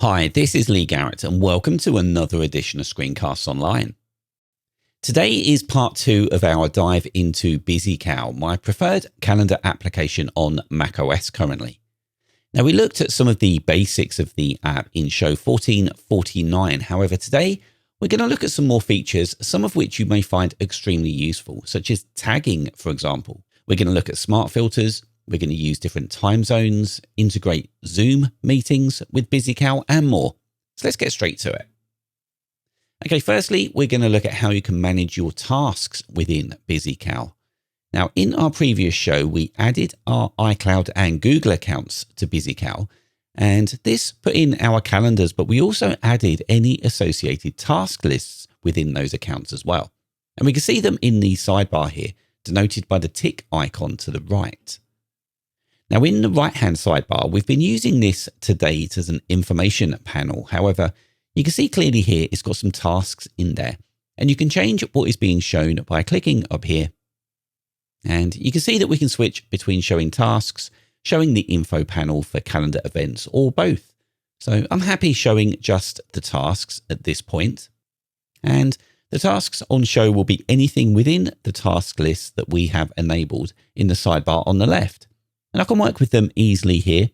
Hi, this is Lee Garrett and welcome to another edition of Screencasts Online. Today is part 2 of our dive into BusyCal, my preferred calendar application on macOS currently. Now, we looked at some of the basics of the app in show 1449. However, today we're going to look at some more features, some of which you may find extremely useful, such as tagging, for example. We're going to look at smart filters. We're going to use different time zones, integrate Zoom meetings with BusyCal and more. So let's get straight to it. Okay, firstly, we're going to look at how you can manage your tasks within BusyCal. Now, in our previous show, we added our iCloud and Google accounts to BusyCal, and this put in our calendars, but we also added any associated task lists within those accounts as well. And we can see them in the sidebar here, denoted by the tick icon to the right. Now, in the right-hand sidebar, we've been using this to date as an information panel. However, you can see clearly here it's got some tasks in there, and you can change what is being shown by clicking up here. And you can see that we can switch between showing tasks, showing the info panel for calendar events, or both. So I'm happy showing just the tasks at this point. And the tasks on show will be anything within the task list that we have enabled in the sidebar on the left. And I can work with them easily here.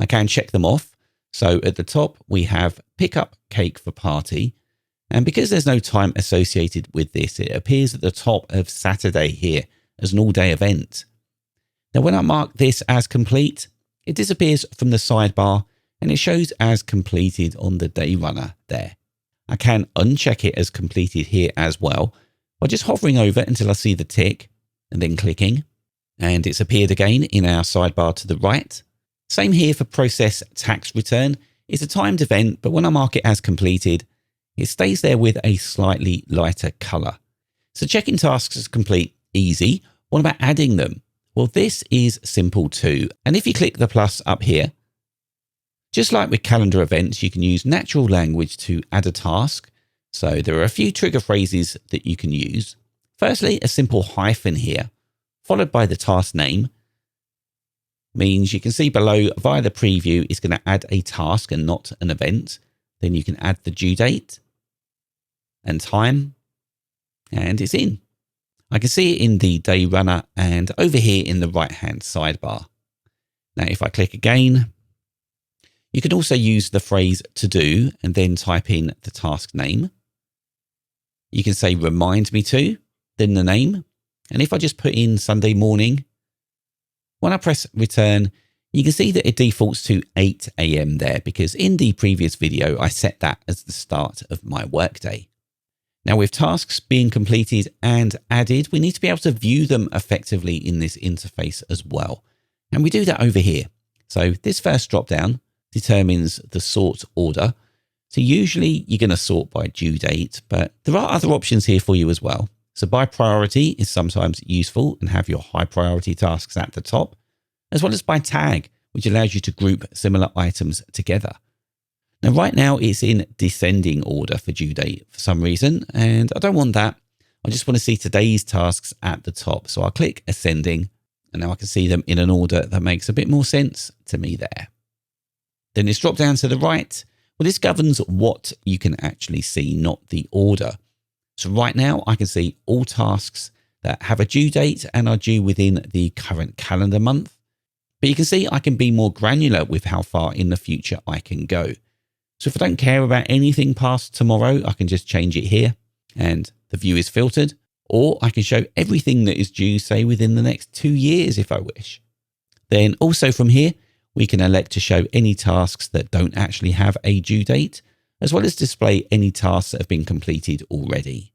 I can check them off. So at the top, we have pick up cake for party. And because there's no time associated with this, it appears at the top of Saturday here as an all-day event. Now, when I mark this as complete, it disappears from the sidebar and it shows as completed on the day runner there. I can uncheck it as completed here as well by just hovering over until I see the tick and then clicking. And it's appeared again in our sidebar to the right. Same here for process tax return. It's a timed event, but when I mark it as completed, it stays there with a slightly lighter color. So checking tasks as complete, easy. What about adding them? Well, this is simple too. And if you click the plus up here, just like with calendar events, you can use natural language to add a task. So there are a few trigger phrases that you can use. Firstly, a simple hyphen here, followed by the task name, means you can see below via the preview, it's going to add a task and not an event. Then you can add the due date and time, and it's in. I can see it in the day runner and over here in the right-hand sidebar. Now, if I click again, you can also use the phrase to do and then type in the task name. You can say remind me to, then the name. And if I just put in Sunday morning, when I press return, you can see that it defaults to 8 a.m. there because in the previous video, I set that as the start of my workday. Now, with tasks being completed and added, we need to be able to view them effectively in this interface as well. And we do that over here. So this first drop down determines the sort order. So usually you're going to sort by due date, but there are other options here for you as well. So by priority is sometimes useful and have your high priority tasks at the top, as well as by tag, which allows you to group similar items together. Now, right now it's in descending order for due date for some reason, and I don't want that. I just want to see today's tasks at the top. So I'll click ascending, and now I can see them in an order that makes a bit more sense to me there. Then it's dropped down to the right. Well, this governs what you can actually see, not the order. So right now I can see all tasks that have a due date and are due within the current calendar month. But you can see I can be more granular with how far in the future I can go. So if I don't care about anything past tomorrow, I can just change it here and the view is filtered. Or I can show everything that is due, say, within the next 2 years if I wish. Then also from here, we can elect to show any tasks that don't actually have a due date, as well as display any tasks that have been completed already.